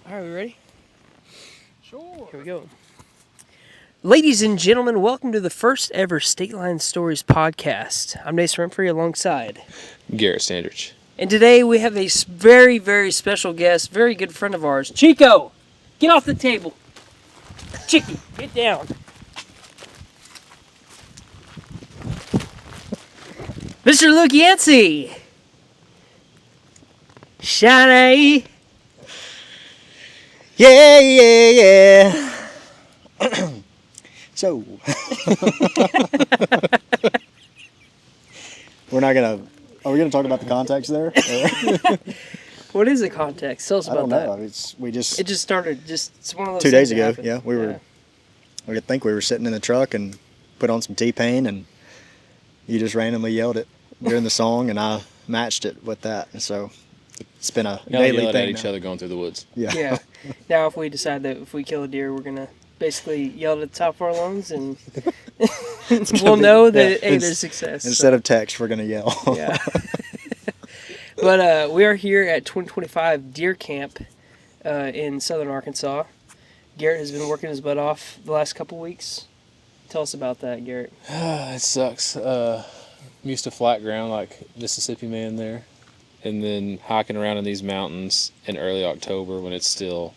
All right, we ready? Sure. Here we go. Ladies and gentlemen, welcome to the first ever State Line Stories podcast. I'm Nace Renfrey alongside Garrett Sandridge. And today we have a very, very special guest, very good friend of ours. Chico, get off the table. Chicky, get down. Mr. Luke Yancey. Shiny. Yeah. So, are we gonna talk about the context there? What is the context? Tell us I about don't know. that. It just started, it's one of those 2 days things that ago. happened. Yeah, I think we were sitting in the truck and put on some T-Pain, and you just randomly yelled it during the song, and I matched it with that. And so it's been a daily yelling thing at each now. other going through the woods. Yeah. Now, if we decide that if we kill a deer, we're gonna basically yell at the top of our lungs, and we'll know that there's success. Instead of text, we're gonna yell. Yeah. But we are here at 2025 Deer Camp in southern Arkansas. Garrett has been working his butt off the last couple weeks. Tell us about that, Garrett. It sucks. I'm used to flat ground like Mississippi Man there. And then hiking around in these mountains in early October when it's still,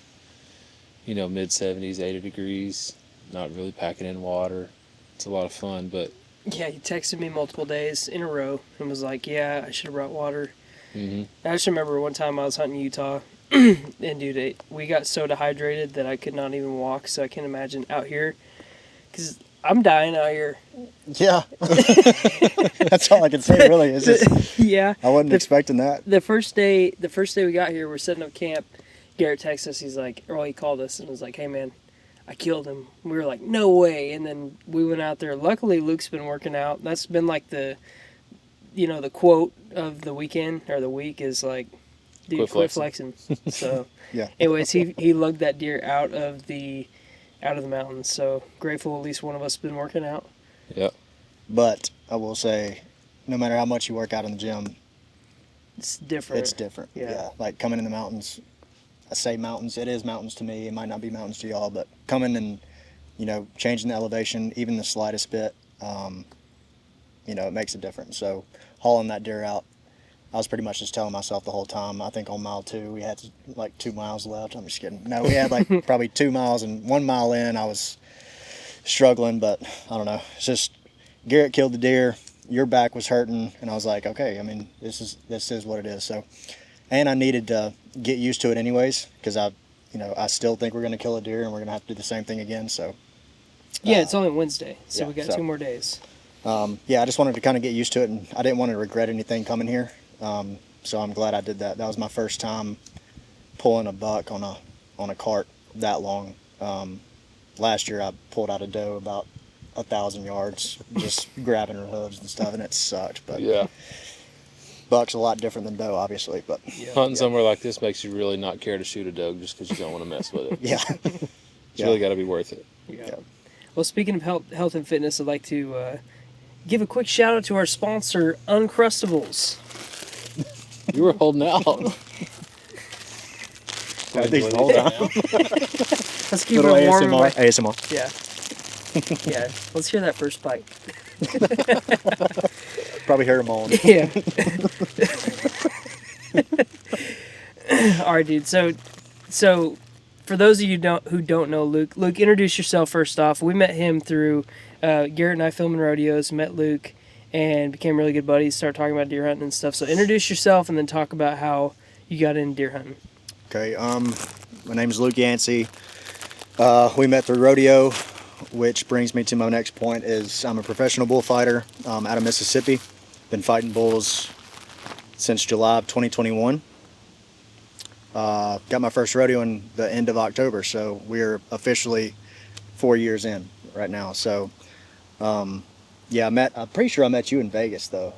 mid-70s, 80 degrees, not really packing in water. It's a lot of fun, but... Yeah, he texted me multiple days in a row and was like, yeah, I should have brought water. Mm-hmm. I just remember one time I was hunting Utah, and dude, we got so dehydrated that I could not even walk, so I can't imagine out here, because I'm dying out here. Yeah. That's all I can say, really. Is just, yeah. I wasn't expecting that. The first day we got here, we're setting up camp. Garrett texted us. He called us and was like, "Hey man, I killed him." We were like, "No way!" And then we went out there. Luckily, Luke's been working out. That's been like the quote of the weekend or the week is like, "Dude, quit flexing." So, Yeah. Anyways, he lugged that deer out of the mountains. So grateful at least one of us has been working out. Yep. But I will say, no matter how much you work out in the gym, It's different. it's different. Yeah. Like coming in the mountains, I say mountains, it is mountains to me. It might not be mountains to y'all, but coming and, changing the elevation, even the slightest bit, it makes a difference. So hauling that deer out, I was pretty much just telling myself the whole time. I think on mile 2, we had like 2 miles left. I'm just kidding. No, we had like probably 2 miles, and 1 mile in, I was struggling, but I don't know. It's just Garrett killed the deer. Your back was hurting, and I was like, okay, I mean, this is what it is. So, and I needed to get used to it anyways, because I still think we're going to kill a deer, and we're going to have to do the same thing again. So, Yeah, it's only Wednesday, so yeah, we got 2 more days. I just wanted to kind of get used to it, and I didn't want to regret anything coming here. So I'm glad I did that. That was my first time pulling a buck on a cart that long. Last year I pulled out a doe about 1,000 yards, just grabbing her hooves and stuff, and it sucked. But Yeah. buck's a lot different than doe, obviously. But Hunting somewhere like this makes you really not care to shoot a doe just because you don't want to mess with it. yeah, It's really got to be worth it. Yeah. Well, speaking of health and fitness, I'd like to give a quick shout out to our sponsor, Uncrustables. You were holding out. I think the whole time. Let's keep Little it warm. ASMR. Yeah. Yeah. Let's hear that first bite. Probably heard them all. Yeah. All right, dude. So for those of you who don't know Luke, introduce yourself first off. We met him through Garrett and I filming rodeos, met Luke, and became really good buddies, started talking about deer hunting and stuff. So introduce yourself and then talk about how you got into deer hunting. Okay, my name is Luke Yancey. We met through rodeo, which brings me to my next point is I'm a professional bullfighter out of Mississippi. Been fighting bulls since July of 2021. Got my first rodeo in the end of October, so we're officially 4 years in right now. So, I'm pretty sure I met you in Vegas though.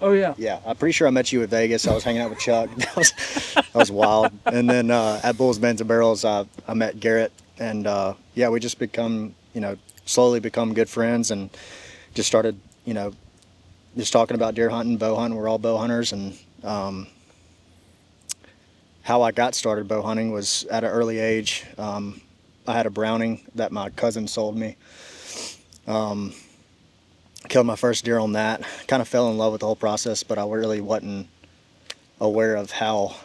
Oh yeah. Yeah, I'm pretty sure I met you at Vegas. I was hanging out with Chuck. That was wild. And then at Bulls, Bends, and Barrels, I met Garrett. And we just slowly become good friends and just started, just talking about deer hunting, bow hunting. We're all bow hunters. And how I got started bow hunting was at an early age. I had a Browning that my cousin sold me. Killed my first deer on that. Kind of fell in love with the whole process, but I really wasn't aware of how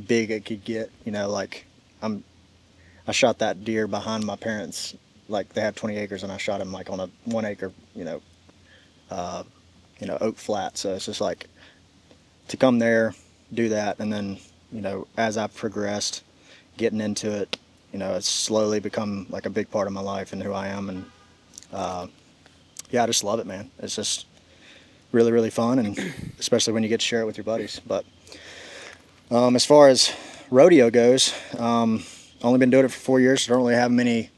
big it could get. You know, like I shot that deer behind my parents. Like they have 20 acres, and I shot him like on a 1 acre, oak flat. So it's just like to come there, do that, and then as I've progressed, getting into it, it's slowly become like a big part of my life and who I am, and yeah, I just love it, man. It's just really, really fun, and especially when you get to share it with your buddies. But as far as rodeo goes, only been doing it for 4 years, so don't really have many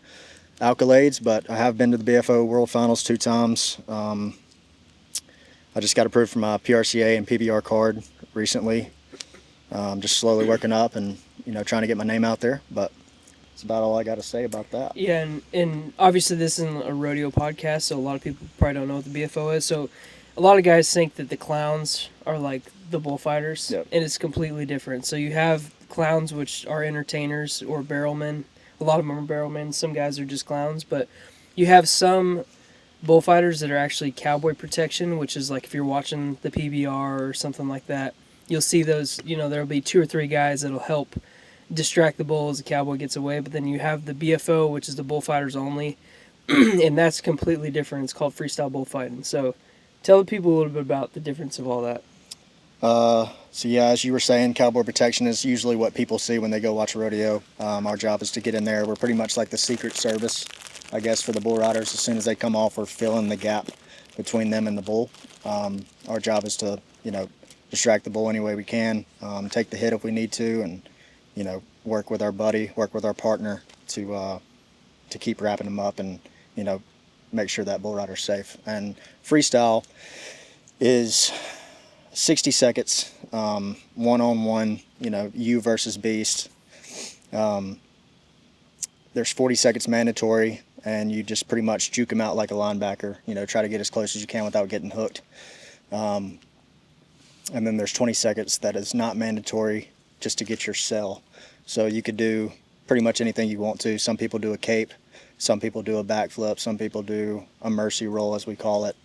accolades, but I have been to the BFO World Finals 2 times. I just got approved for my PRCA and PBR card recently. Just slowly working up and trying to get my name out there, but that's about all I got to say about that. Yeah, and obviously this isn't a rodeo podcast, so a lot of people probably don't know what the BFO is. So a lot of guys think that the clowns are like the bullfighters, Yep. and it's completely different. So you have clowns, which are entertainers or barrelmen. A lot of them are barrelmen. Some guys are just clowns, but you have some bullfighters that are actually cowboy protection, which is like if you're watching the PBR or something like that, you'll see those, there'll be 2 or 3 guys that'll help distract the bull as the cowboy gets away. But then you have the BFO, which is the bullfighters only, and that's completely different. It's called freestyle bullfighting. So tell the people a little bit about the difference of all that. So yeah, as you were saying, cowboy protection is usually what people see when they go watch a rodeo. Our job is to get in there. We're pretty much like the Secret Service, I guess, for the bull riders. As soon as they come off, we're filling the gap between them and the bull. Our job is to, distract the bull any way we can, take the hit if we need to, and, work with our buddy, work with our partner to keep wrapping them up and, make sure that bull rider's safe. And freestyle is 60 seconds, one-on-one, you versus beast. There's 40 seconds mandatory, and you just pretty much juke them out like a linebacker, try to get as close as you can without getting hooked. And then there's 20 seconds that is not mandatory, just to get your cell. So you could do pretty much anything you want to. Some people do a cape, some people do a backflip, some people do a mercy roll, as we call it.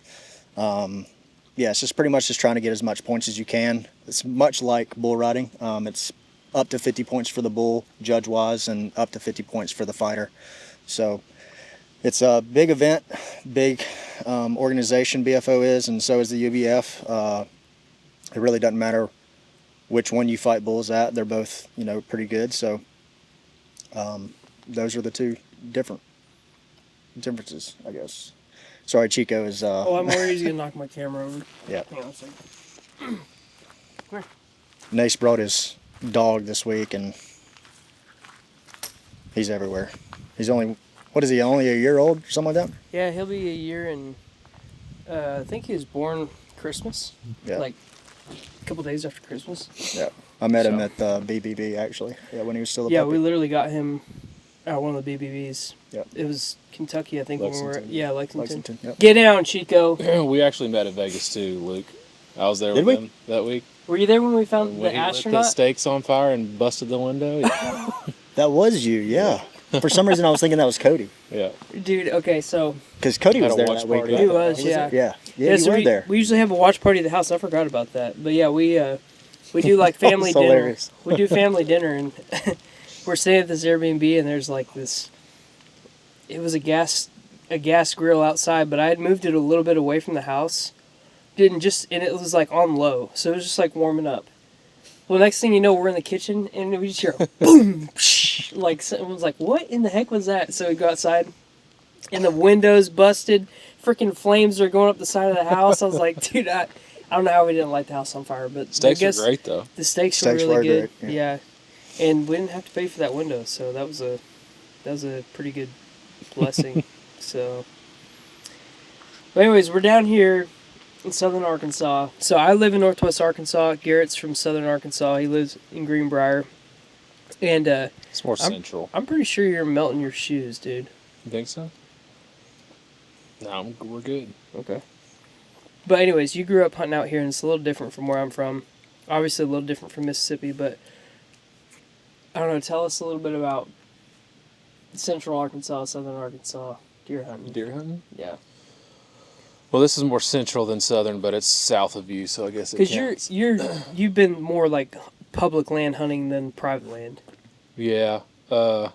Yeah, it's just pretty much just trying to get as much points as you can. It's much like bull riding. It's up to 50 points for the bull, judge-wise, and up to 50 points for the fighter. So it's a big event, big organization BFO is, and so is the UBF. It really doesn't matter which one you fight bulls at. They're both, pretty good. So those are the two differences, I guess. Sorry, Chico is... Oh, I'm worried he's going to knock my camera over. Yeah. Hang on a second. Come here. Nace brought his dog this week, and he's everywhere. He's only, what is he, only a year old or something like that? Yeah, he'll be a year, and I think he was born Christmas. Yeah. Like a couple days after Christmas. Yeah. I met him at the BBB, actually. Yeah, when he was still a Yeah, puppy. we literally got him at one of the BBBs. Yep. It was Kentucky, I think. When we were, Lexington. yeah, Lexington. Lexington, yep. Get down, Chico. We actually met at Vegas too, Luke. I was there Did with we? him that week. Were you there when we found When the he lit astronaut? the stakes on fire and busted the window. Yeah. That was you, yeah. For some reason, I was thinking that was Cody. Yeah. Dude, okay, so Because Cody Had was a there watch that week. party. right? He was, yeah. Yeah, you so were there. we usually have a watch party at the house. I forgot about that. But yeah, we do like family That's dinner. hilarious. We do family dinner, and we're staying at this Airbnb, and there's like this. It was a gas grill outside, but I had moved it a little bit away from the house. And it was like on low, so it was just like warming up. Well, next thing you know, we're in the kitchen, and we just hear a boom, psh, like someone's like, "What in the heck was that?" So we go outside, and the windows busted. Freaking flames are going up the side of the house. I was like, dude, I don't know how we didn't light the house on fire, but Steaks I are guess great though. the steaks Steaks were really were good. great, Yeah, and we didn't have to pay for that window, so that was a pretty good blessing. So, but anyways, we're down here in southern Arkansas. So I live in northwest Arkansas. Garrett's from southern Arkansas. He lives in Greenbrier, and It's more central. I'm pretty sure you're melting your shoes, dude. You think so? No, we're good. Okay. But anyways, you grew up hunting out here, and it's a little different from where I'm from. Obviously, a little different from Mississippi, but I don't know. Tell us a little bit about Central Arkansas, Southern Arkansas deer hunting. Deer hunting? Yeah, Well, this is more central than southern, but it's south of you, so I guess it because counts. you've been more like public land hunting than private land. Yeah. I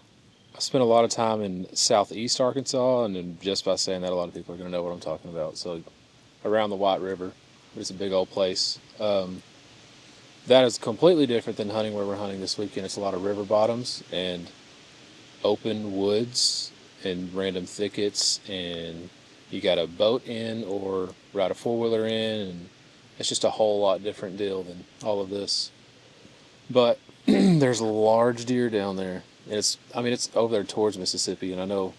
spent a lot of time in southeast Arkansas, and then just by saying that, a lot of people are going to know what I'm talking about. So around the White River, but it's a big old place. That is completely different than hunting where we're hunting this weekend. It's a lot of river bottoms and open woods and random thickets, and you got a boat in or ride a four-wheeler in, and it's just a whole lot different deal than all of this. But there's large deer down there. It's over there towards Mississippi, and I know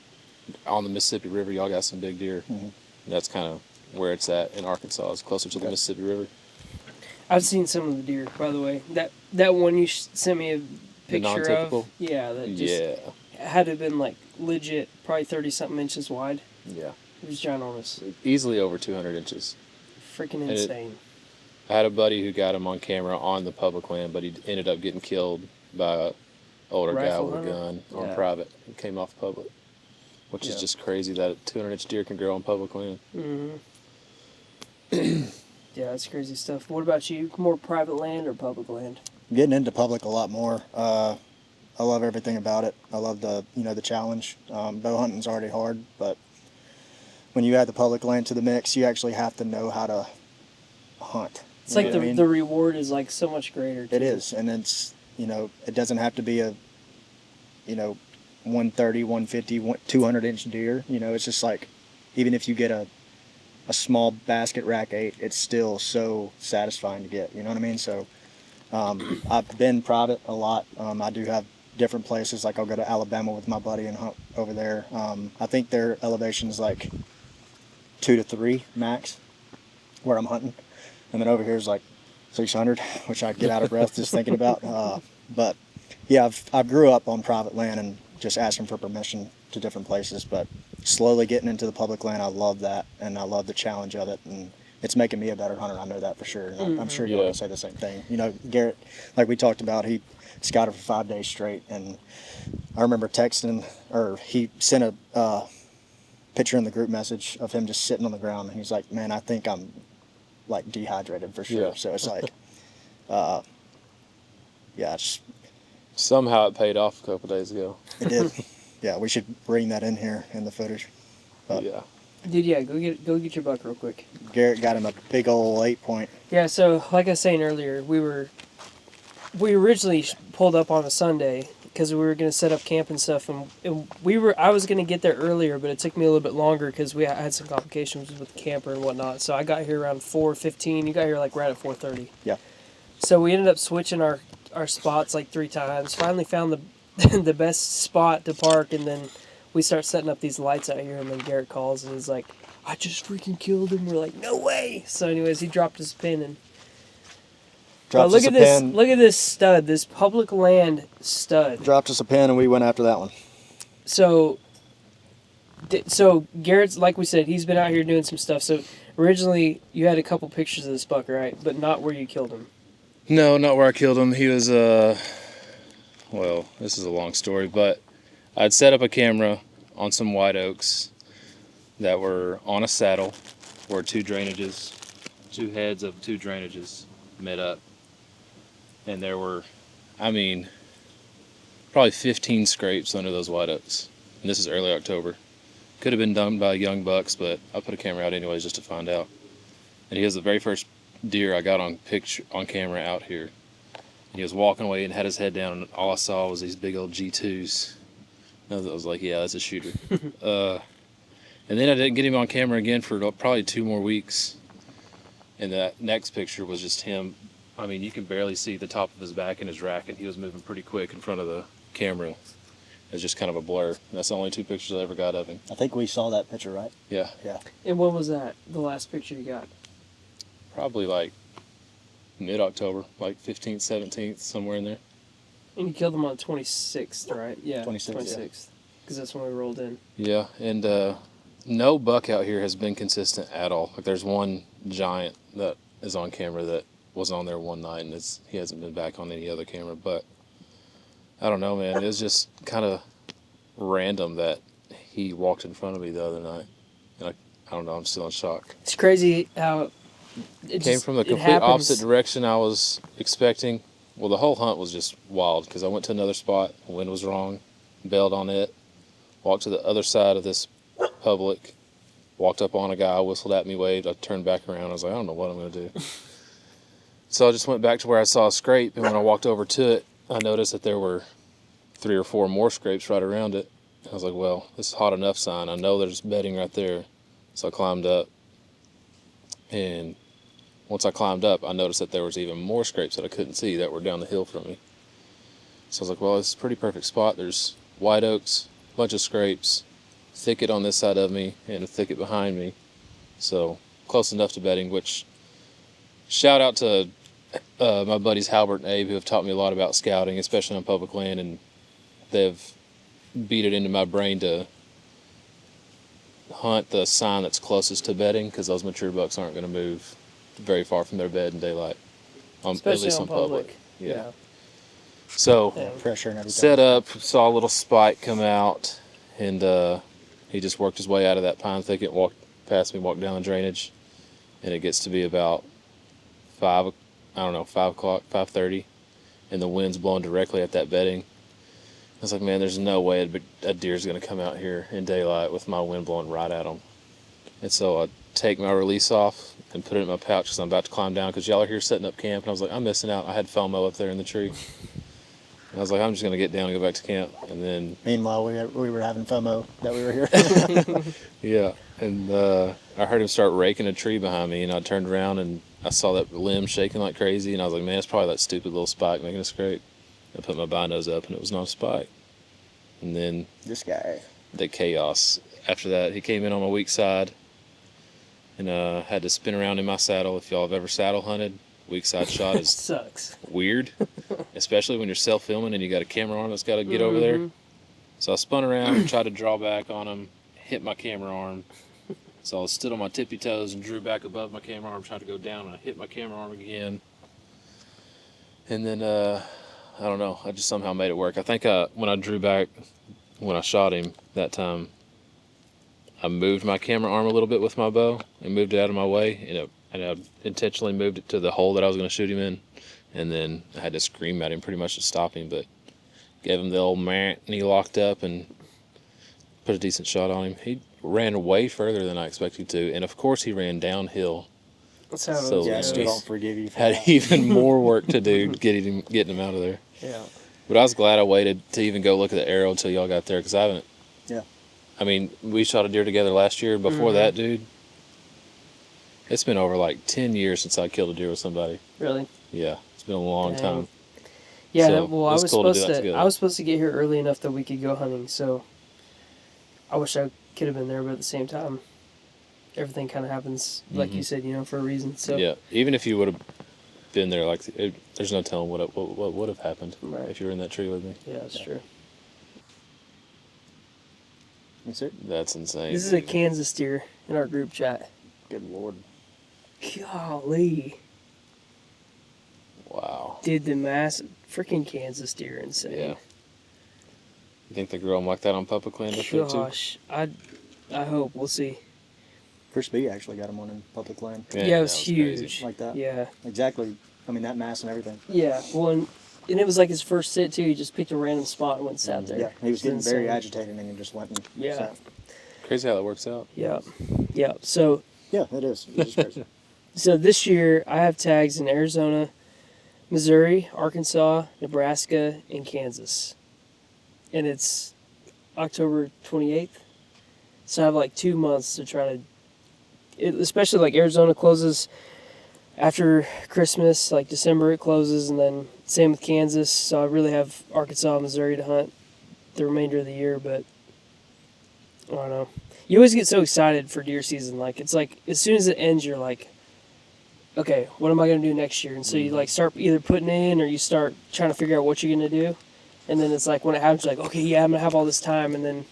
on the Mississippi River y'all got some big deer. Mm-hmm. That's kind of where it's at in Arkansas. It's closer to the Mississippi River. I've seen some of the deer, by the way. That one you sent me a picture non-typical? of. Yeah, that just had to have been like legit, probably 30-something inches wide. Yeah. It was ginormous. Easily over 200 inches. Freaking insane. I had a buddy who got him on camera on the public land, but he ended up getting killed by an older guy Rifle with a hunter? gun on Yeah. private. It came off public, which is just crazy that a 200-inch deer can grow on public land. Mm-hmm. Yeah, that's crazy stuff. What about you? More private land or public land? I'm getting into public a lot more. I love everything about it. I love the challenge. Bow hunting's already hard, but when you add the public land to the mix, you actually have to know how to hunt. It's like the reward is like so much greater. Too. It is, and it's it doesn't have to be a 130, 150, 200-inch deer. It's just like even if you get a small basket rack 8, it's still so satisfying to get. You know what I mean? So I've been private a lot. I do have different places. Like I'll go to Alabama with my buddy and hunt over there. I think their elevation is like 2 to 3 max where I'm hunting, and then over here is like 600, which I get out of breath just thinking about. But yeah, I grew up on private land and just asking for permission to different places, but slowly getting into the public land, I love that, and I love the challenge of it, and it's making me a better hunter. I know that for sure. And I'm sure you're going to say the same thing. Garrett, like we talked about, he scouted for 5 days straight, and I remember texting, or he sent a picture in the group message of him just sitting on the ground, and he's like, man, I think I'm like dehydrated for sure. Yeah. So it's like, it's Somehow it paid off a couple days ago. it did. Yeah, we should bring that in here in the footage. But Yeah. Dude, yeah, go get your buck real quick. Garrett got him a big old 8-point. Yeah, so like I was saying earlier, we originally pulled up on a Sunday because we were gonna set up camp and stuff, and I was gonna get there earlier, but it took me a little bit longer because I had some complications with the camper and whatnot. So I got here around 4:15. You got here like right at 4:30. Yeah. So we ended up switching our spots like 3 times. Finally found the the best spot to park, and then we start setting up these lights out here, and then Garrett calls and he's like, I just freaking killed him. We're like, no way. So anyways, he dropped his pin, and look at this. Look at this stud, this public land stud. Dropped us a pin, and we went after that one. So Garrett's, like we said, he's been out here doing some stuff. So originally you had a couple pictures of this buck, right? But not where you killed him. No, not where I killed him. He was, well, this is a long story, but I'd set up a camera on some white oaks that were on a saddle where 2 heads of 2 drainages met up. And there were, probably 15 scrapes under those white oaks. And this is early October. Could have been done by young bucks, but I put a camera out anyways just to find out. And he was the very first deer I got on camera out here. And he was walking away and had his head down, and all I saw was these big old G2s. I was like, yeah, that's a shooter. And then I didn't get him on camera again for probably 2 more weeks. And that next picture was just him. You can barely see the top of his back in his rack, and he was moving pretty quick in front of the camera. It was just kind of a blur. And that's the only 2 pictures I ever got of him. I think we saw that picture, right? Yeah. Yeah. And what was that? The last picture you got? Probably like mid-October, like 15th, 17th, somewhere in there. And you killed him on the 26th, right? Yeah. 26th. Because that's when we rolled in. Yeah, and no buck out here has been consistent at all. Like there's one giant that is on camera that was on there one night, and he hasn't been back on any other camera. But I don't know, man. It was just kind of random that he walked in front of me the other night. And I don't know. I'm still in shock. It's crazy how it Came just, from the it complete happens. opposite direction I was expecting. Well, the whole hunt was just wild because I went to another spot. The wind was wrong. Bailed on it. Walked to the other side of this public. Walked up on a guy. Whistled at me, waved. I turned back around. I was like, I don't know what I'm going to do. So I just went back to where I saw a scrape. And when I walked over to it, I noticed that there were 3 or 4 more scrapes right around it. I was like, well, this is hot enough sign. I know there's bedding right there. So I climbed up. And once I climbed up, I noticed that there was even more scrapes that I couldn't see that were down the hill from me. So I was like, well, this is a pretty perfect spot. There's white oaks, a bunch of scrapes, thicket on this side of me, and a thicket behind me. So close enough to bedding, which shout out to my buddies Halbert and Abe, who have taught me a lot about scouting, especially on public land, and they've beat it into my brain to hunt the sign that's closest to bedding, because those mature bucks aren't going to move very far from their bed in daylight, at Especially least on public. Yeah. So Yeah. Pressure and everything. set up, saw a little spike come out, and he just worked his way out of that pine thicket, walked past me, walked down the drainage, and it gets to be about 5 o'clock, 5:30, and the wind's blowing directly at that bedding. I was like, man, there's no way a deer's going to come out here in daylight with my wind blowing right at him. And so I take my release off and put it in my pouch because I'm about to climb down because y'all are here setting up camp. And I was like, I'm missing out. I had FOMO up there in the tree. And I was like, I'm just going to get down and go back to camp. And then... Meanwhile, we were having FOMO that we were here. Yeah. And I heard him start raking a tree behind me. And I turned around and I saw that limb shaking like crazy. And I was like, man, it's probably that stupid little spike making a scrape. I put my binos up and it was not a spike. And then This guy. the chaos. After that, he came in on my weak side and had to spin around in my saddle. If y'all have ever saddle hunted, weak side shot is Sucks. weird, especially when you're self-filming and you got a camera arm that's got to get over there. So I spun around, tried to draw back on him, hit my camera arm. So I stood on my tippy toes and drew back above my camera arm, tried to go down, and I hit my camera arm again. And then, I don't know, I just somehow made it work. I think when I drew back, when I shot him that time, I moved my camera arm a little bit with my bow and moved it out of my way, and I intentionally moved it to the hole that I was going to shoot him in. And then I had to scream at him pretty much to stop him, but gave him the old meh, and he locked up and put a decent shot on him. He ran way further than I expected to, and of course he ran downhill. That's how So, it Yeah, I goes. still don't forgive you for Had that. even more work to do getting him out of there. Yeah. But I was glad I waited to even go look at the arrow until y'all got there, because I haven't. Yeah. I mean, we shot a deer together last year. Before that, dude, it's been over like 10 years since I killed a deer with somebody. Really? Yeah, it's been a long Dang. time. Yeah. So, Well, it I was was cool to do supposed that to. together. I was supposed to get here early enough that we could go hunting. So I wish I could have been there, but at the same time, everything kind of happens, like you said, for a reason. So Yeah, even if you would have been there, like there's no telling what would have happened Right. if you were in that tree with me. Yeah, that's true. That's it. That's insane. This is a Kansas deer in our group chat. Good Lord. Golly, Wow. dude, the massive freaking Kansas deer, insane. Yeah. You think they grow them like that on public land up there too? Gosh, I hope. We'll see. Chris B actually got him one in public land. Yeah, it was that huge. crazy. Like that? Yeah, Exactly. I mean, that mass and everything. yeah. Well, and it was like his first sit too. He just picked a random spot and went and sat there. Yeah, he was It's getting very insane. agitated and he just went and Yeah. sat. Crazy how that works out. Yeah, yeah. So Yeah, it is. It's just crazy. this year I have tags in Arizona, Missouri, Arkansas, Nebraska, and Kansas, and it's October 28th. So I have like 2 months to try to. Especially like Arizona closes after Christmas, like December it closes, and then same with Kansas. So I really have Arkansas, Missouri to hunt the remainder of the year, but I don't know. You always get so excited for deer season. Like it's like as soon as it ends, you're like, okay, what am I gonna do next year? And so you like start either putting in or you start trying to figure out what you're gonna do, and then it's like when it happens, you're like, okay, yeah, I'm gonna have all this time, and then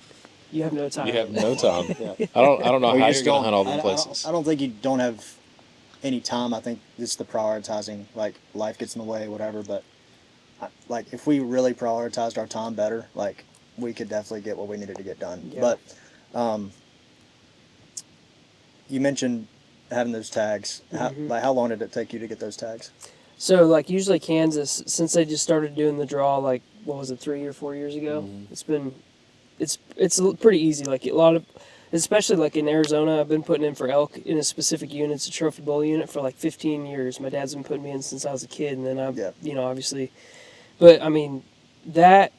you have no time. You have no time. Yeah. I don't know Well, you how just you're gonna don't- hunt all I- them I don't- places. I don't think you don't have any time. I think it's the prioritizing. Like life gets in the way, whatever. But like if we really prioritized our time better, like we could definitely get what we needed to get done. Yeah. But you mentioned having those tags. How long did it take you to get those tags? So like usually Kansas, since they just started doing the draw, like what was it, 3 or 4 years ago? It's pretty easy. Like a lot of, especially like in Arizona, I've been putting in for elk in a specific unit. It's a trophy bull unit for like 15 years. My dad's been putting me in since I was a kid, and then obviously, but I mean that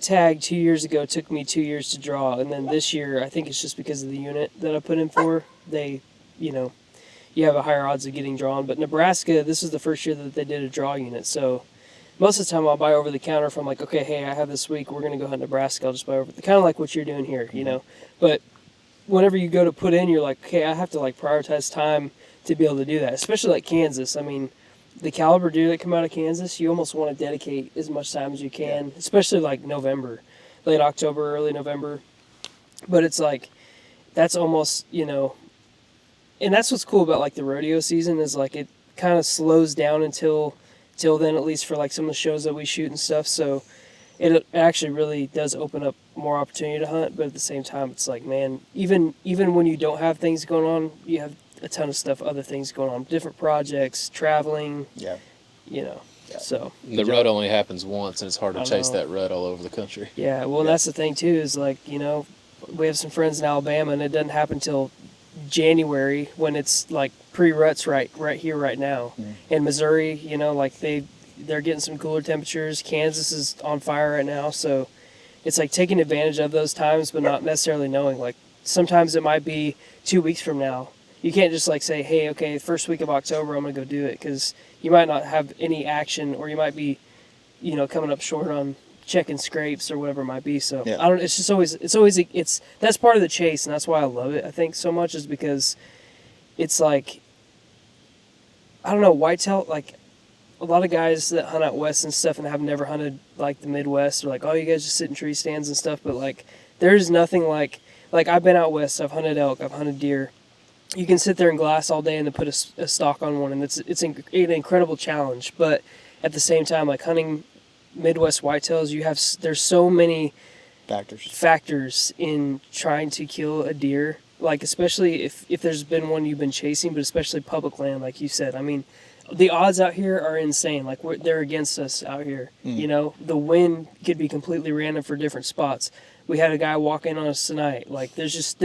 tag 2 years ago took me 2 years to draw, and then this year I think it's just because of the unit that I put in for. They, you have a higher odds of getting drawn. But Nebraska, this is the first year that they did a draw unit, so most of the time I'll buy over the counter from like, okay, hey, I have this week, we're gonna go hunt Nebraska. I'll just buy over, kind of like what you're doing here, But whenever you go to put in, you're like, okay, I have to like prioritize time to be able to do that. Especially like Kansas. I mean, the caliber deer that come out of Kansas, you almost want to dedicate as much time as you can, especially like November, late October, early November. But it's like, that's almost, and that's what's cool about like the rodeo season is like it kind of slows down until then, at least for like some of the shows that we shoot and stuff. So it actually really does open up more opportunity to hunt. But at the same time, it's like, man, even when you don't have things going on, you have a ton of stuff, other things going on, different projects, traveling. Yeah. So the rut only happens once, and it's hard to chase that rut all over the country. Yeah, well, and that's the thing too is like, we have some friends in Alabama, and it doesn't happen till January when it's like pre-ruts right here right now. In Missouri, like they're getting some cooler temperatures. Kansas is on fire right now, so it's like taking advantage of those times, but not necessarily knowing. Like sometimes it might be 2 weeks from now. You can't just like say, hey, okay, first week of October I'm gonna go do it, because you might not have any action, or you might be, coming up short on checking scrapes or whatever it might be. So I don't. It's just always that's part of the chase, and that's why I love it. I think so much is because it's like, I don't know, whitetail. Like a lot of guys that hunt out west and stuff and have never hunted like the Midwest are like, oh, you guys just sit in tree stands and stuff. But like, there's nothing like I've been out west. I've hunted elk. I've hunted deer. You can sit there in glass all day and then put a stock on one, and it's an incredible challenge. But at the same time, like hunting Midwest whitetails, there's so many factors in trying to kill a deer, like especially if there's been one you've been chasing, but especially public land, like you said. I mean, the odds out here are insane. Like they're against us out here. The wind could be completely random for different spots. We had a guy walk in on us tonight. Like there's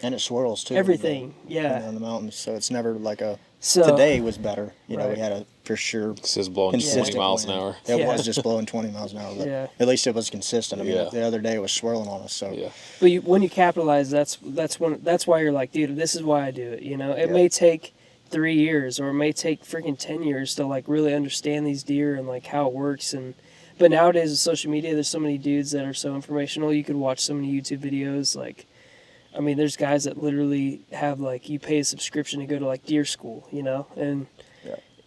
and it swirls too. Everything, on the mountains, so it's never like today was better. We had a for sure. It's just blowing 20 miles an hour. It was just blowing 20 miles an hour, but at least it was consistent. I mean, the other day it was swirling on us. So but when you capitalize, that's why you're like, dude, this is why I do it. It may take 3 years, or it may take freaking 10 years to like really understand these deer and like how it works. But nowadays with social media, there's so many dudes that are so informational. You could watch so many YouTube videos. Like, I mean, there's guys that literally have like, you pay a subscription to go to like deer school, and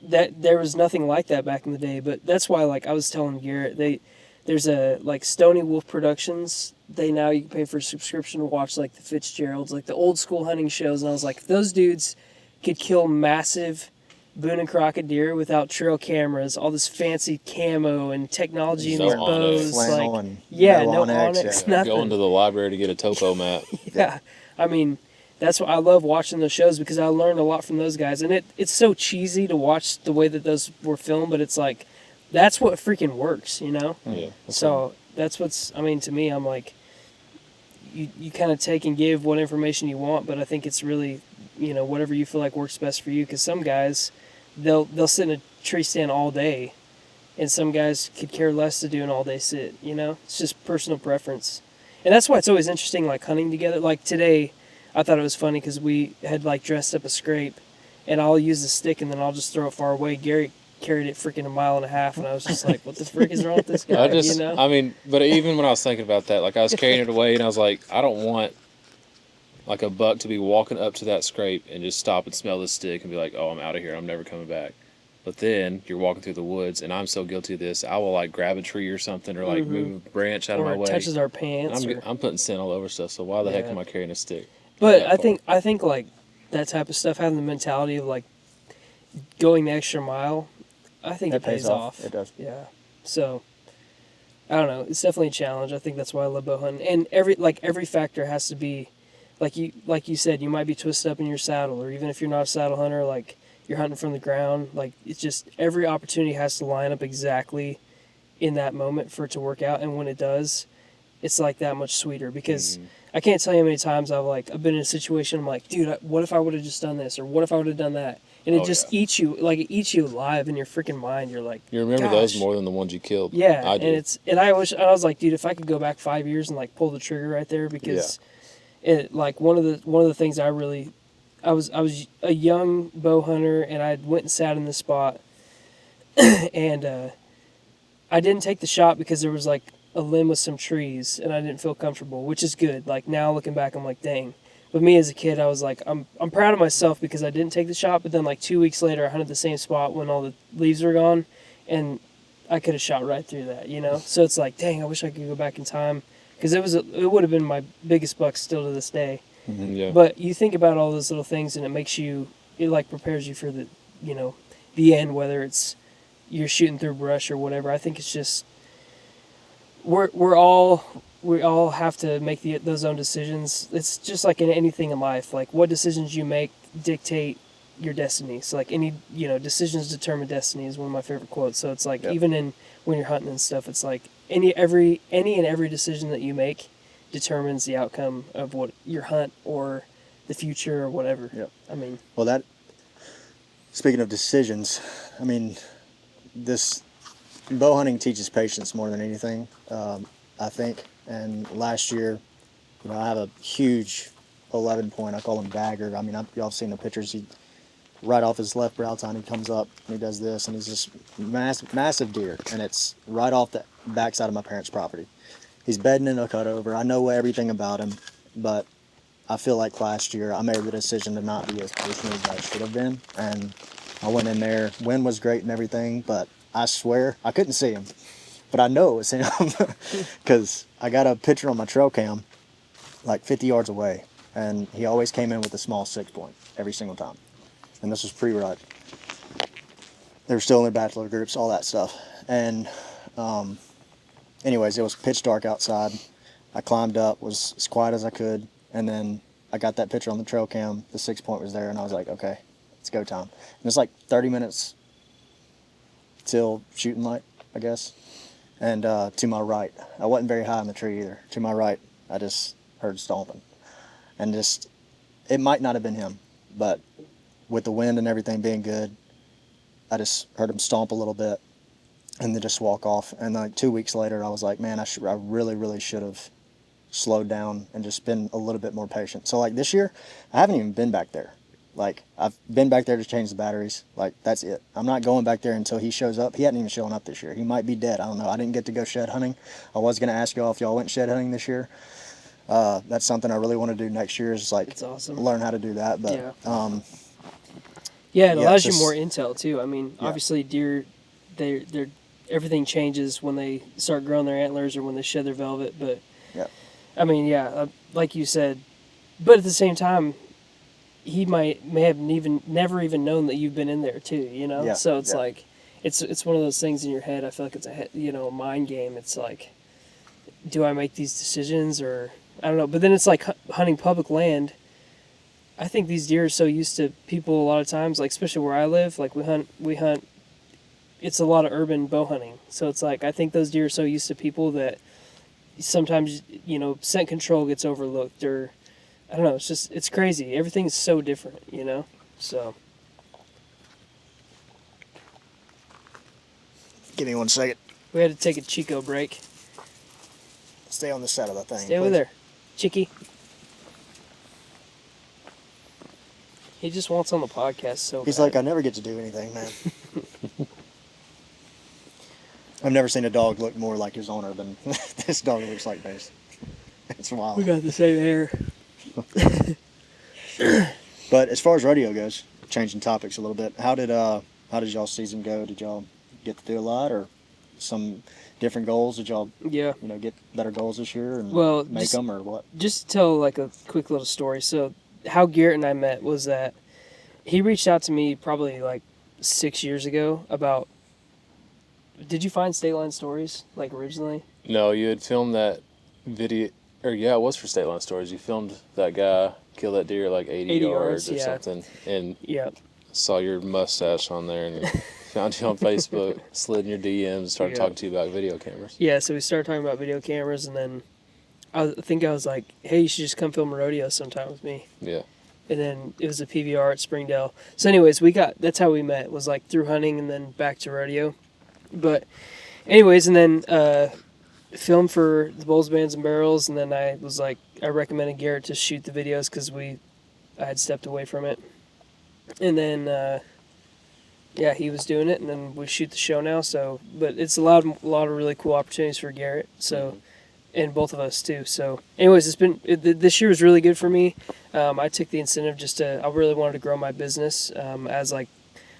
that there was nothing like that back in the day. But that's why, like I was telling Garrett, there's a like Stony Wolf Productions. You can pay for a subscription to watch like the Fitzgeralds, like the old school hunting shows. And I was like, if those dudes could kill massive Boone and Crockett deer without trail cameras, all this fancy camo and technology in these bows, no onyx, nothing. Going to the library to get a topo map. I mean, that's why I love watching those shows, because I learned a lot from those guys. And it's so cheesy to watch the way that those were filmed, but it's like, that's what freaking works, Yeah. So that's to me, I'm like, you kind of take and give what information you want, but I think it's really, whatever you feel like works best for you. Because some guys, they'll sit in a tree stand all day, and some guys could care less to do an all day sit. It's just personal preference, and that's why it's always interesting, like hunting together. Like today, I thought it was funny because we had like dressed up a scrape, and I'll use the stick and then I'll just throw it far away. Gary carried it freaking 1.5 miles, and I was just like, what the frick is wrong with this guy? I mean, but even when I was thinking about that, like I was carrying it away, and I was like, I don't want like a buck to be walking up to that scrape and just stop and smell the stick and be like, oh, I'm out of here, I'm never coming back. But then you're walking through the woods, and I'm so guilty of this. I will like grab a tree or something, or like move a branch out of my way. Or it touches our pants. I'm putting scent all over stuff. So why the heck am I carrying a stick? But I think like that type of stuff, having the mentality of like going the extra mile, I think it pays off. It does. Yeah. So I don't know. It's definitely a challenge. I think that's why I love bow hunting. And every factor has to be, like you said, you might be twisted up in your saddle, or even if you're not a saddle hunter, like you're hunting from the ground. Like it's just every opportunity has to line up exactly in that moment for it to work out. And when it does, it's like that much sweeter because I can't tell you how many times I've been in a situation. I'm like, dude, what if I would have just done this, or what if I would have done that? And it just eats you, like it eats you alive in your freaking mind. You're like, you remember those more than the ones you killed. Yeah, I do. and I was like, dude, if I could go back 5 years and like pull the trigger right there, because it like one of the things I was a young bow hunter, and I went and sat in this spot, and I didn't take the shot because there was like a limb with some trees, and I didn't feel comfortable, which is good. Like now looking back, I'm like, dang. But me as a kid, I was like, I'm proud of myself because I didn't take the shot. But then like 2 weeks later, I hunted the same spot when all the leaves were gone, and I could have shot right through that, you know. So it's like, dang, I wish I could go back in time because it would have been my biggest buck still to this day. Yeah. But you think about all those little things, and it like prepares you for the, you know, the end. Whether it's you're shooting through brush or whatever, I think it's just we all have to make those own decisions. It's just like in anything in life. Like what decisions you make dictate your destiny. So like any, you know, decisions determine destiny is one of my favorite quotes. So it's like even in when you're hunting and stuff, it's like any and every decision that you make determines the outcome of what your hunt or the future or whatever. Yep. I mean, well, speaking of decisions, I mean, this bow hunting teaches patience more than anything, I think. And last year, you know, I have a huge 11 point. I call him Dagger. I mean, y'all have seen the pictures. He right off his left brow tine, he comes up and he does this, and he's just massive deer, and it's right off the backside of my parents' property. He's bedding in a cutover. I know everything about him, but I feel like last year I made the decision to not be as patient as I should have been, and I went in there. Wind was great and everything, but I swear I couldn't see him, but I know it was him because I got a picture on my trail cam like 50 yards away, and he always came in with a small 6 point every single time. And this was pre-rut. They were still in their bachelor groups, all that stuff. And anyways, it was pitch dark outside. I climbed up, was as quiet as I could, and then I got that picture on the trail cam. The 6 point was there, and I was like, okay, it's go time. And it's like 30 minutes till shooting light, I guess. And to my right, I wasn't very high in the tree either. To my right, I just heard stomping. And it might not have been him, but with the wind and everything being good, I just heard him stomp a little bit and then just walk off. And like 2 weeks later, I was like, man, I really, really should have slowed down and just been a little bit more patient. So like this year, I haven't even been back there. Like I've been back there to change the batteries. Like that's it. I'm not going back there until he shows up. He hadn't even shown up this year. He might be dead. I don't know. I didn't get to go shed hunting. I was going to ask y'all if y'all went shed hunting this year. That's something I really want to do next year, is like awesome. learn how to do that. But it allows you more intel too. I mean, obviously deer, they're everything changes when they start growing their antlers or when they shed their velvet. But I mean, like you said, but at the same time, he may have never even known that you've been in there too. You know, so it's like it's one of those things in your head. I feel like it's a mind game. It's like, do I make these decisions, or I don't know. But then it's like hunting public land. I think these deer are so used to people a lot of times, like especially where I live, like we hunt. It's a lot of urban bow hunting, so it's like I think those deer are so used to people that sometimes scent control gets overlooked, or I don't know. It's crazy. Everything's so different, So. Give me 1 second. We had to take a Chico break. Stay on the side of the thing. Stay over there, Chicky. He just wants on the podcast, so he's like, I never get to do anything, man. I've never seen a dog look more like his owner than this dog looks like this. It's wild. We got the same hair. But as far as rodeo goes, changing topics a little bit, how did y'all's season go? Did y'all get to do a lot, or some different goals? Did y'all get better goals this year and make them, or what? Just to tell like a quick little story. So how Garrett and I met was that he reached out to me probably like 6 years ago about Did you find State Line Stories like originally? No, you had filmed that video, or yeah, it was for State Line Stories. You filmed that guy kill that deer like 80 yards or yeah. something, and Yeah. saw your mustache on there and found you on Facebook, slid in your DMs, and started Yeah. talking to you about video cameras. Yeah, so we started talking about video cameras, and then I think I was like, hey, you should just come film a rodeo sometime with me. Yeah. And then it was a PVR at Springdale. So anyways, that's how we met, was like through hunting and then back to rodeo. But anyways, and then filmed for the Bulls, Bands, and Barrels, and then I was like, I recommended Garrett to shoot the videos because I had stepped away from it. And then, yeah, he was doing it, and then we shoot the show now. So, but it's a lot of really cool opportunities for Garrett. So, and both of us too. So, anyways, this year was really good for me. I took the incentive I really wanted to grow my business as like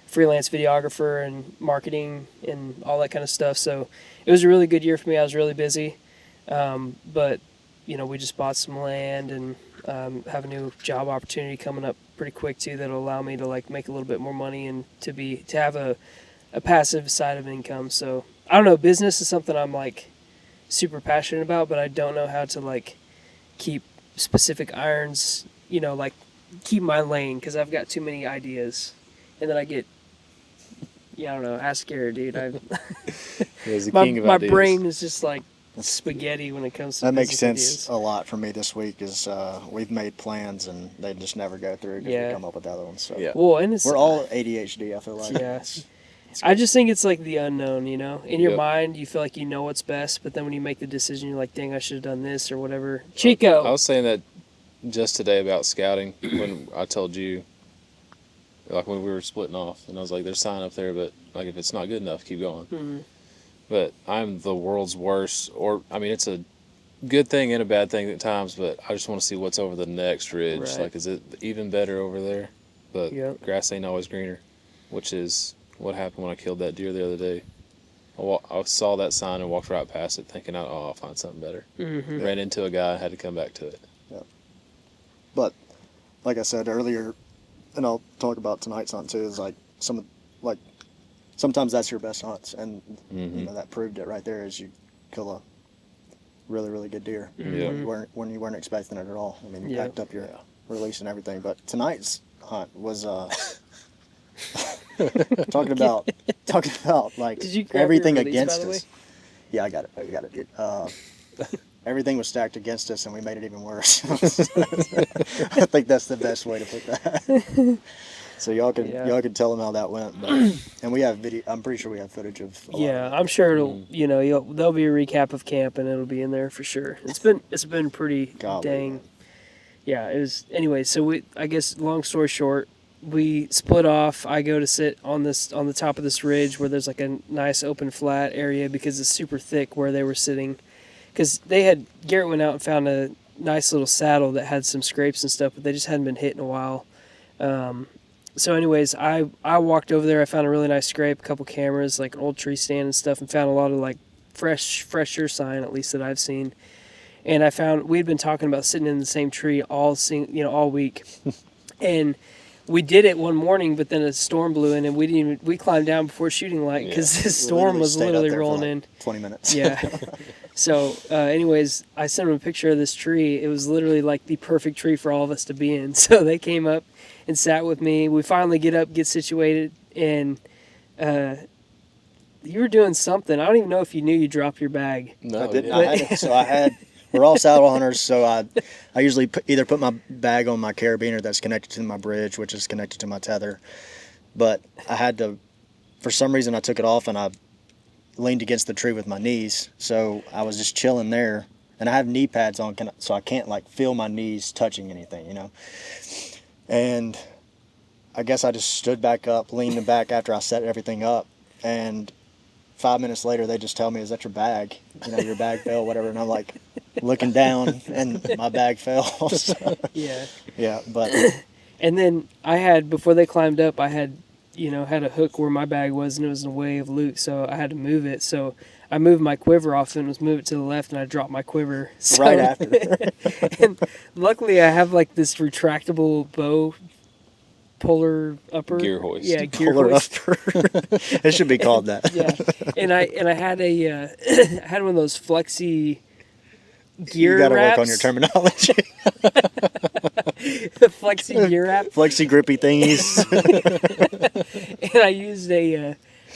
freelance videographer and marketing and all that kind of stuff. So, it was a really good year for me. I was really busy, but we just bought some land and have a new job opportunity coming up pretty quick too that'll allow me to like make a little bit more money and to have a passive side of income. So I don't know, business is something I'm like super passionate about, but I don't know how to like keep specific irons, like keep my lane because I've got too many ideas, and then I get I don't know, ask Garrett, dude. He's the king of my ideas. brain is just like spaghetti when it comes to That makes business sense ideas. a lot for me this week. Is we've made plans and they just never go through because Yeah. we come up with other ones. So Yeah. Well, and it's we're all ADHD. I feel like. Yeah. I just think it's like the unknown, In your Yep. mind, you feel like you know what's best, but then when you make the decision, you're like, dang, I should have done this or whatever. Chico! I was saying that just today about scouting when I told you, like when we were splitting off, and I was like, there's sign up there, but like if it's not good enough, keep going. Mhm. But I'm the world's worst, it's a good thing and a bad thing at times, but I just want to see what's over the next ridge. Right. Like, is it even better over there? But Yep. grass ain't always greener, which is what happened when I killed that deer the other day. I saw that sign and walked right past it thinking, I'll find something better. Mhm. Ran into a guy and had to come back to it. But like I said earlier, and I'll talk about tonight's hunt too, is like sometimes that's your best hunts, and that proved it right there. As you kill a really really good deer when you weren't expecting it at all. I mean, you Yeah. packed up your release and everything. But tonight's hunt was talking about like Did you grab everything your release, against by the us. Yeah, I got it, dude. Everything was stacked against us, and we made it even worse. I think that's the best way to put that. So y'all can tell them how that went, and we have video. I'm pretty sure we have footage of. A lot Yeah, of it. I'm sure it'll. There'll be a recap of camp, and it'll be in there for sure. It's been pretty Golly, dang. man. Yeah, it was. Anyway, so I guess long story short, we split off. I go to sit on the top of this ridge where there's like a nice open flat area because it's super thick where they were sitting. Because Garrett went out and found a nice little saddle that had some scrapes and stuff, but they just hadn't been hit in a while. So anyways, I walked over there. I found a really nice scrape, a couple cameras, like an old tree stand and stuff, and found a lot of like fresher sign, at least that I've seen. And I found we'd been talking about sitting in the same tree all week, and we did it one morning. But then a storm blew in, and we climbed down before shooting light because the storm was stayed out literally there for rolling like in. 20 minutes. Yeah. So, anyways, I sent them a picture of this tree. It was literally like the perfect tree for all of us to be in. So they came up and sat with me. We finally get situated, and you were doing something. I don't even know if you knew you dropped your bag. No, I didn't. yeah. I had. We're all saddle hunters, so I usually either put my bag on my carabiner that's connected to my bridge, which is connected to my tether. But I had to, for some reason, I took it off and I leaned against the tree with my knees, so I was just chilling there, and I have knee pads on, so I can't like feel my knees touching anything, And I guess I just stood back up, leaned back after I set everything up, and 5 minutes later they just tell me, "Is that your bag? Your bag fell, whatever." And I'm like looking down, and my bag fell. So, Yeah. yeah, but And then before they climbed up, I had a hook where my bag was, and it was in the way of loot, so I had to move it. So I moved my quiver off and was moved it to the left, and I dropped my quiver. So, right after. and luckily, I have like this retractable bow polar upper Gear hoist. Yeah, gear Polar hoist. upper. It should be called that. Yeah, and I had a I had one of those flexi gear You got to wraps. work on your terminology. The flexi gear wrap, Flexi grippy thingies. and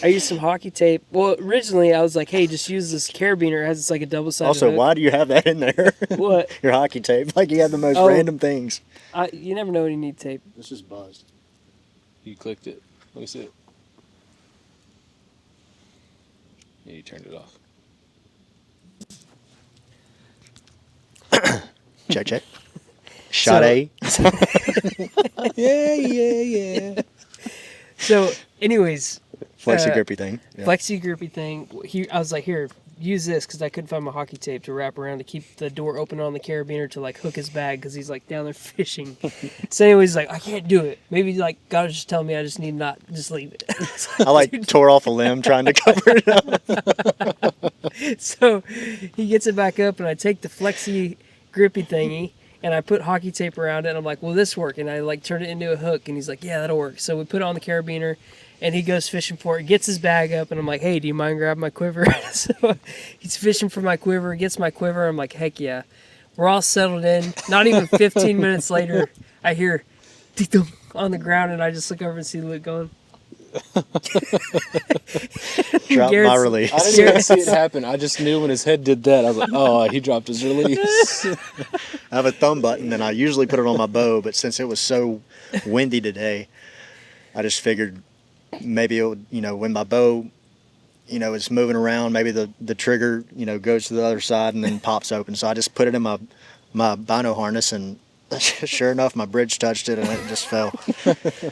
I used some hockey tape. Well, originally I was like, hey, just use this carabiner. It has like a double-sided Also, hook. why do you have that in there? What? Your hockey tape. Like you have the most Oh. random things. You never know when you need tape. This just buzzed. You clicked it. Let me see it. Yeah, you turned it off. Check, check. Shot So- A. Yeah. So, anyways, Flexi grippy thing. Yeah. flexi grippy thing. I was like, here, use this because I couldn't find my hockey tape to wrap around to keep the door open on the carabiner to like hook his bag because he's like down there fishing. So anyways, he's like, I can't do it. Maybe like God was just telling me I just need not just leave it. I like tore off a limb trying to cover it up. So he gets it back up, and I take the flexi grippy thingy and I put hockey tape around it. And I'm like, will this work? And I like turn it into a hook, and he's like, yeah, that'll work. So we put it on the carabiner. And he goes fishing for it, gets his bag up, and I'm like, hey, do you mind grabbing my quiver? So he's fishing for my quiver, gets my quiver. I'm like, heck yeah. We're all settled in. Not even 15 minutes later, I hear ding-dong on the ground, and I just look over and see Luke going. Drop my Garrett's- release. I didn't even see it happen. I just knew when his head did that. I was like, oh, he dropped his release. I have a thumb button, and I usually put it on my bow, but since it was so windy today, I just figured maybe it would, when my bow, is moving around, maybe the trigger, goes to the other side and then pops open. So I just put it in my bino harness, and sure enough, my bridge touched it and it just fell.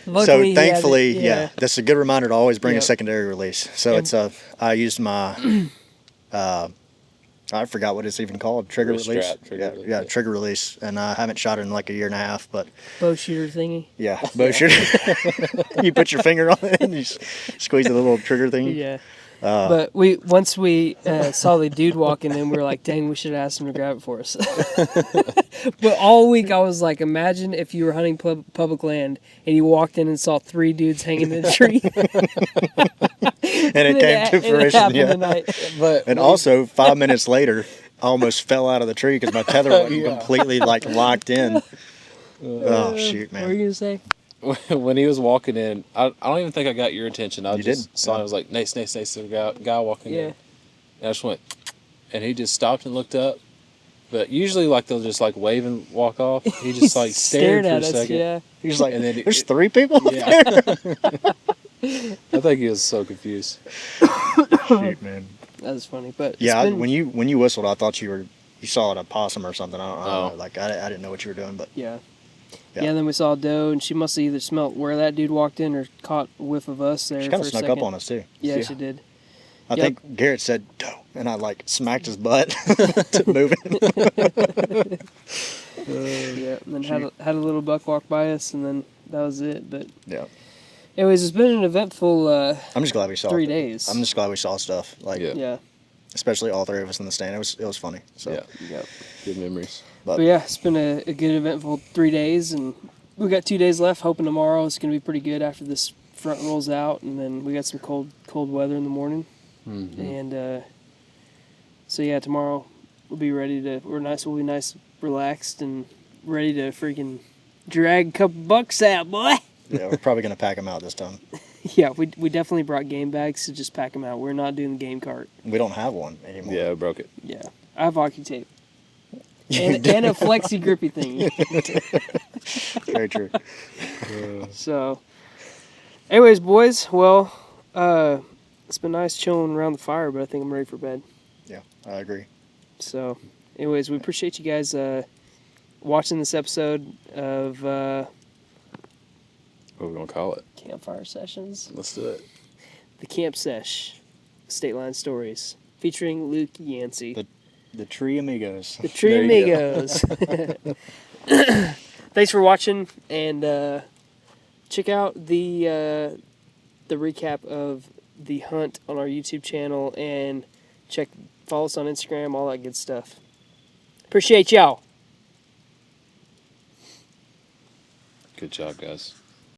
Luckily, So he had thankfully, it, yeah, that's a good reminder to always bring Yep. a secondary release. So And- I used my, I forgot what it's even called, trigger Wrist release. strap, trigger release, yeah, yeah. trigger release. And I haven't shot it in like a year and a half, but bow shooter thingy. yeah, bow shooter. You put your finger on it and you squeeze the little trigger thing. Yeah. But once we saw the dude walking in, we were like, dang, we should have asked him to grab it for us. But all week I was like, imagine if you were hunting public land and you walked in and saw 3 dudes hanging in a tree. And it came to It fruition. happened Yeah. tonight. But And also 5 minutes later, I almost fell out of the tree because my tether wasn't Yeah. completely like locked in. Oh shoot, What were you man! going to say? when he was walking in, I don't even think I got your attention. I You just didn't, saw yeah. I was like, Nate, the guy walking Yeah. in. And I just went, and he just stopped and looked up. But usually, like, they'll just, like, wave and walk off. He just, like, stared for a at us, second. yeah. He was like, And then "There's 3 people up Yeah. there." I think he was so confused. Shoot, man. That was funny. But it's Yeah, been- when you whistled, I thought you saw a possum or something. I don't Oh. know. Like I didn't know what you were doing, but Yeah. Yeah. Yeah, and then we saw a doe, and she must have either smelt where that dude walked in or caught a whiff of us there she for kind a of snuck second. up on us too. Yeah, Yeah. she did. I Yep. think Garrett said doe, and I like smacked his butt to move it. Yeah, and then had a little buck walk by us, and then that was it. But Yeah, anyways, it's been an eventful I'm just glad we saw 3 it. days. I'm just glad we saw stuff. Like Yeah. Yeah. especially all 3 of us in the stand. It was funny. So Yeah. Yep. Good memories. But yeah, it's been a good eventful 3 days, and we got 2 days left. Hoping tomorrow it's going to be pretty good after this front rolls out, and then we got some cold weather in the morning, Mm-hmm. and so yeah, tomorrow we'll be ready to. We'll be nice, relaxed, and ready to freaking drag a couple bucks out, boy. yeah, we're probably gonna pack them out this time. Yeah, we definitely brought game bags to just pack them out. We're not doing the game cart. We don't have one anymore. Yeah, I broke it. Yeah, I have hockey tape. And a flexi grippy thing. Very true. So, anyways, boys, well, it's been nice chilling around the fire, but I think I'm ready for bed. Yeah, I agree. So, anyways, we appreciate you guys watching this episode of What are we going to call it? Campfire Sessions. Let's do it. The Camp Sesh, State Line Stories, featuring Luke Yancey. The Tree Amigos. The Tree There you Amigos. Thanks for watching, and check out the recap of the hunt on our YouTube channel, and follow us on Instagram, all that good stuff. Appreciate y'all. Good job, guys.